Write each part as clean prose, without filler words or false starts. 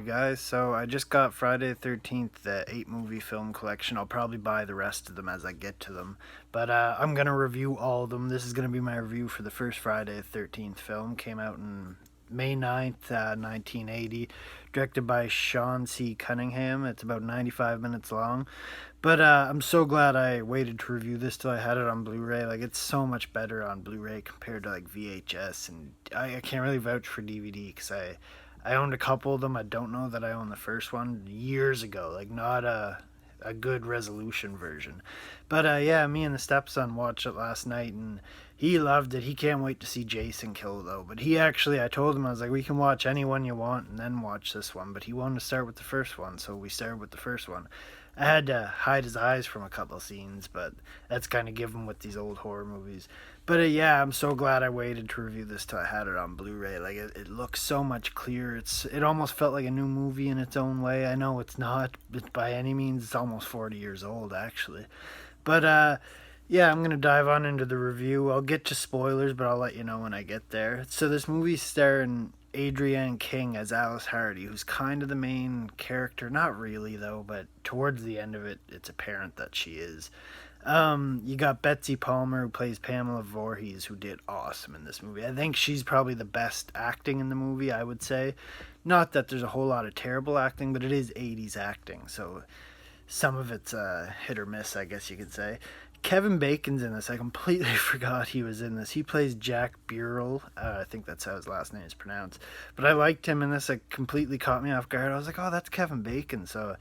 guys? So I just got Friday the 13th, the 8 movie film collection. I'll probably buy the rest of them as I get to them. But I'm going to review all of them. This is going to be my review for the first Friday the 13th film. Came out in May 9th, 1980. Directed by Sean C. Cunningham. It's about 95 minutes long. But I'm so glad I waited to review this till I had it on Blu-ray. Like, it's so much better on Blu-ray compared to, like, VHS. And I can't really vouch for DVD because I owned a couple of them. I don't know that I owned the first one years ago. Like, not a good resolution version. But yeah, me and the stepson watched it last night, and he loved it. He can't wait to see Jason kill, though. But I told him, I was like, we can watch any one you want and then watch this one. But he wanted to start with the first one, so we started with the first one. I had to hide his eyes from a couple of scenes, but that's kind of given with these old horror movies. But yeah, I'm so glad I waited to review this till I had it on Blu-ray. Like, it looks so much clearer. It almost felt like a new movie in its own way. I know it's not, but by any means, it's almost 40 years old, actually. But yeah, I'm gonna dive on into the review. I'll get to spoilers, but I'll let you know when I get there. So this movie's starring Adrienne King as Alice Hardy, who's kind of the main character. Not really, though, but towards the end of it, it's apparent that she is. You got Betsy Palmer, who plays Pamela Voorhees, who did awesome in this movie. I think she's probably the best acting in the movie, I would say. Not that there's a whole lot of terrible acting, but it is 80s acting, so some of it's hit or miss, I guess you could say. Kevin Bacon's in this. I completely forgot he was in this. He plays Jack Burrell. I think that's how his last name is pronounced. But I liked him in this. It completely caught me off guard. I was like, oh, that's Kevin Bacon. So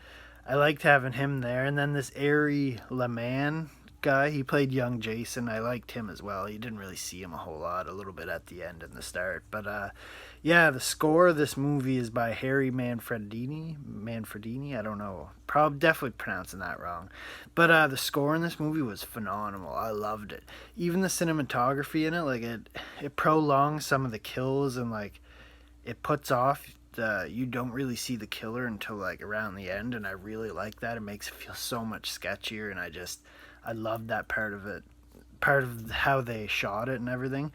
I liked having him there. And then this Ari Lehman guy, he played young Jason. I liked him as well. You didn't really see him a whole lot, a little bit at the end and the start. But yeah, the score of this movie is by Harry Manfredini, I don't know. Probably definitely pronouncing that wrong. But the score in this movie was phenomenal. I loved it. Even the cinematography in it, like it prolongs some of the kills, and like it puts off you don't really see the killer until like around the end, and I really like that. It makes it feel so much sketchier, and I love that part of it, part of how they shot it and everything.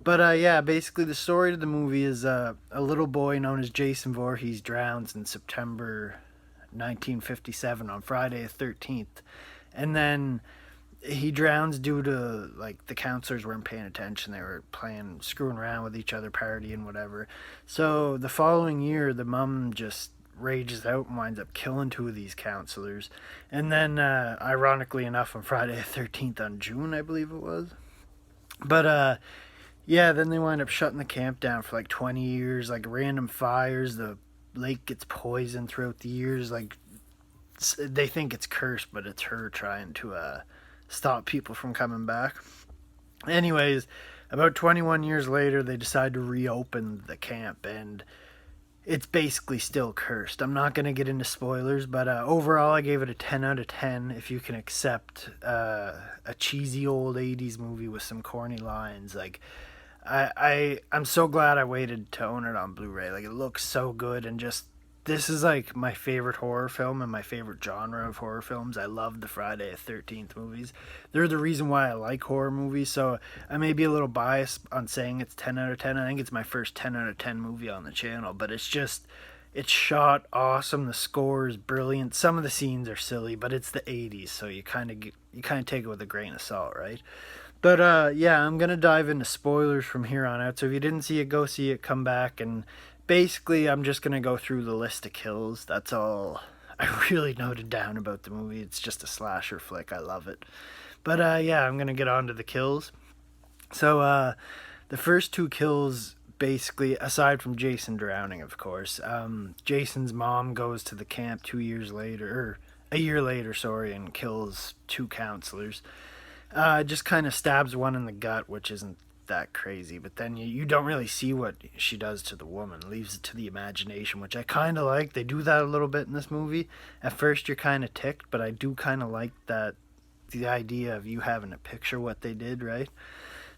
But yeah, basically the story of the movie is a little boy known as Jason Voorhees drowns in September 1957 on Friday the 13th. And then he drowns due to, like, the counselors weren't paying attention. They were screwing around with each other, partying, whatever. So the following year, the mom just rages out and winds up killing two of these counselors. And then, ironically enough, on Friday the 13th on June, I believe it was. But yeah, then they wind up shutting the camp down for like 20 years, like random fires. The lake gets poisoned throughout the years. Like, they think it's cursed, but it's her trying to stop people from coming back. Anyways, about 21 years later, they decide to reopen the camp, and it's basically still cursed. I'm not going to get into spoilers, but overall I gave it a 10 out of 10 if you can accept a cheesy old 80s movie with some corny lines. Like, I'm so glad I waited to own it on Blu-ray. Like, it looks so good, and just this is like my favorite horror film and my favorite genre of horror films. I love the Friday the 13th movies. They're the reason why I like horror movies, so I may be a little biased on saying it's 10 out of 10. I think it's my first 10 out of 10 movie on the channel, but it's shot awesome. The score is brilliant. Some of the scenes are silly, but it's the 80s, so you kind of take it with a grain of salt, right? But yeah, I'm going to dive into spoilers from here on out. So if you didn't see it, go see it, come back. And basically, I'm just going to go through the list of kills. That's all I really noted down about the movie. It's just a slasher flick. I love it. But yeah, I'm going to get on to the kills. So the first two kills, basically, aside from Jason drowning, of course, Jason's mom goes to the camp a year later, sorry, and kills two counselors. Just kind of stabs one in the gut, which isn't that crazy, but then you don't really see what she does to the woman. Leaves it to the imagination, which I kind of like. They do that a little bit in this movie. At first you're kind of ticked, but I do kind of like that, the idea of you having to picture what they did, right?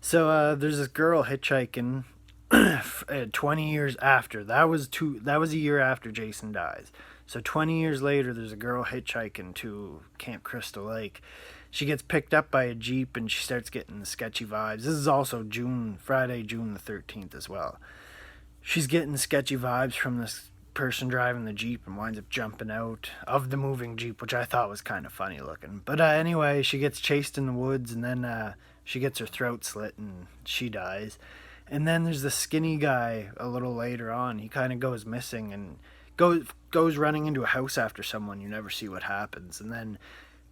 So there's this girl hitchhiking 20 years after. That was a year after Jason dies. So 20 years later, there's a girl hitchhiking to Camp Crystal Lake. She gets picked up by a Jeep, and she starts getting the sketchy vibes. This is also Friday, June the 13th as well. She's getting sketchy vibes from this person driving the Jeep and winds up jumping out of the moving Jeep, which I thought was kind of funny looking. But anyway, she gets chased in the woods, and then she gets her throat slit and she dies. And then there's the skinny guy a little later on. He kind of goes missing and goes running into a house after someone. You never see what happens. And then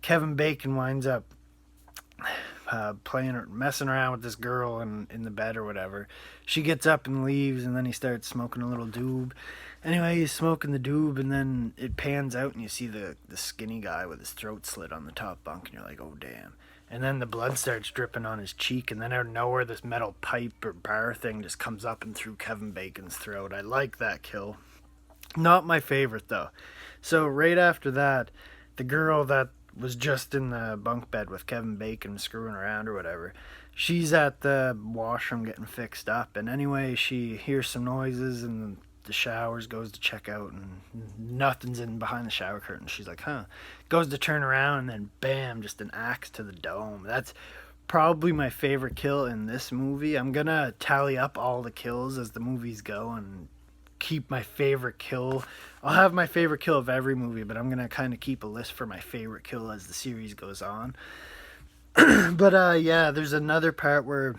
Kevin Bacon winds up playing or messing around with this girl in the bed or whatever. She gets up and leaves, and then he starts smoking a little doob. Anyway, he's smoking the doob, and then it pans out and you see the skinny guy with his throat slit on the top bunk, and you're like, oh damn. And then the blood starts dripping on his cheek, and then out of nowhere this metal pipe or bar thing just comes up and through Kevin Bacon's throat. I like that kill. Not my favorite though. So right after that, the girl that was just in the bunk bed with Kevin Bacon screwing around or whatever, she's at the washroom getting fixed up, and anyway she hears some noises and the showers, goes to check out, and nothing's in behind the shower curtain. She's like, huh. Goes to turn around, and then bam, just an axe to the dome. That's probably my favorite kill in this movie. I'm gonna tally up all the kills as the movies go and keep my favorite kill. I'll have my favorite kill of every movie, but I'm gonna kind of keep a list for my favorite kill as the series goes on. But yeah, there's another part where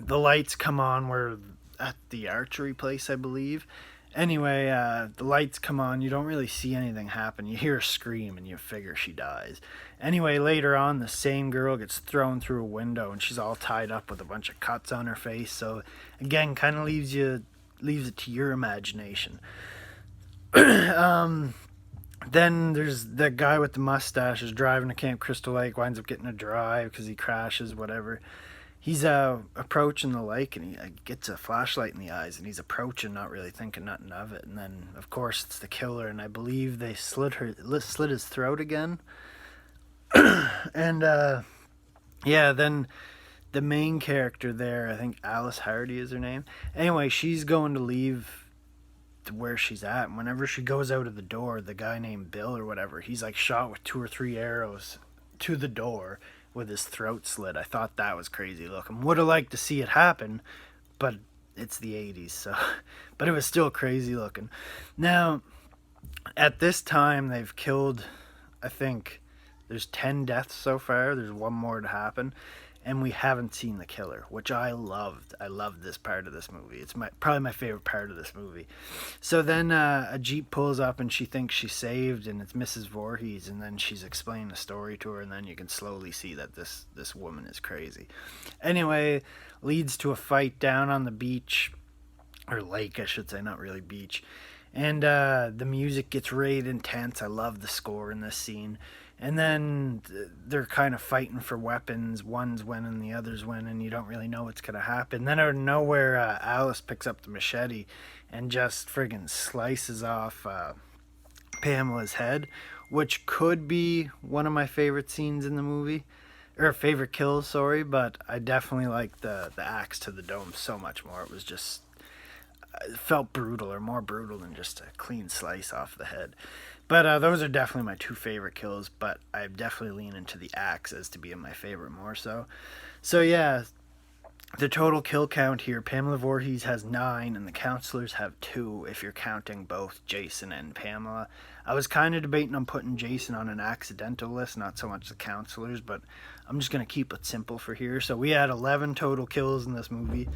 the lights come on, where at the archery place, I believe. Anyway, the lights come on. You don't really see anything happen. You hear a scream and you figure she dies. Anyway, later on, the same girl gets thrown through a window and she's all tied up with a bunch of cuts on her face. So again, kind of leaves it to your imagination. Then there's the guy with the mustache is driving to Camp Crystal Lake, winds up getting a drive because he crashes, whatever. He's approaching the lake, and he gets a flashlight in the eyes, and he's approaching, not really thinking nothing of it. And then, of course, it's the killer, and I believe they slit his throat again. And yeah, then the main character there, I think Alice Hardy is her name. Anyway, she's going to leave where she's at, and whenever she goes out of the door, the guy named Bill or whatever, he's like shot with 2 or 3 arrows to the door with his throat slit. I thought that was crazy looking. Would have liked to see it happen, but it's the 80s, so but it was still crazy looking. Now, at this time, they've killed, I think there's 10 deaths so far. There's one more to happen, and we haven't seen the killer, which I loved. I loved this part of this movie. It's probably my favorite part of this movie. So then a Jeep pulls up, and she thinks she's saved, and it's Mrs. Voorhees, and then she's explaining the story to her, and then you can slowly see that this woman is crazy. Anyway, leads to a fight down on the beach, or lake, I should say, not really beach. And the music gets really intense. I love the score in this scene. And then they're kind of fighting for weapons. One's winning, the other's winning. You don't really know what's going to happen. Then out of nowhere, Alice picks up the machete and just friggin' slices off Pamela's head, which could be one of my favorite scenes in the movie. Or favorite kills, sorry. But I definitely like the axe to the dome so much more. It was just... It felt brutal, or more brutal than just a clean slice off the head. But those are definitely my 2 favorite kills, but I definitely lean into the axe as to being my favorite more so. So yeah, the total kill count here, Pamela Voorhees has 9, and the counselors have 2, if you're counting both Jason and Pamela. I was kind of debating on putting Jason on an accidental list, not so much the counselors, but I'm just going to keep it simple for here. So we had 11 total kills in this movie.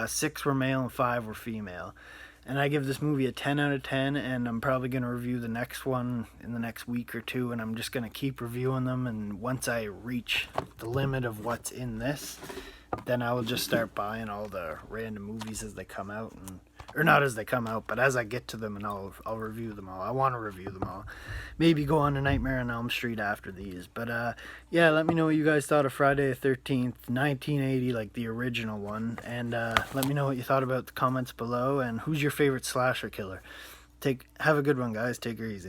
6 were male and 5 were female. And I give this movie a 10 out of 10, and I'm probably going to review the next one in the next week or 2, and I'm just going to keep reviewing them, and once I reach the limit of what's in this, then I will just start buying all the random movies as they come out, or not as they come out, but as I get to them, and I'll review them all. I want to review them all. Maybe go on to Nightmare on Elm Street after these. But yeah, let me know what you guys thought of Friday the 13th, 1980, like the original one. And let me know what you thought about the comments below. And who's your favorite slasher killer? Have a good one, guys. Take her easy.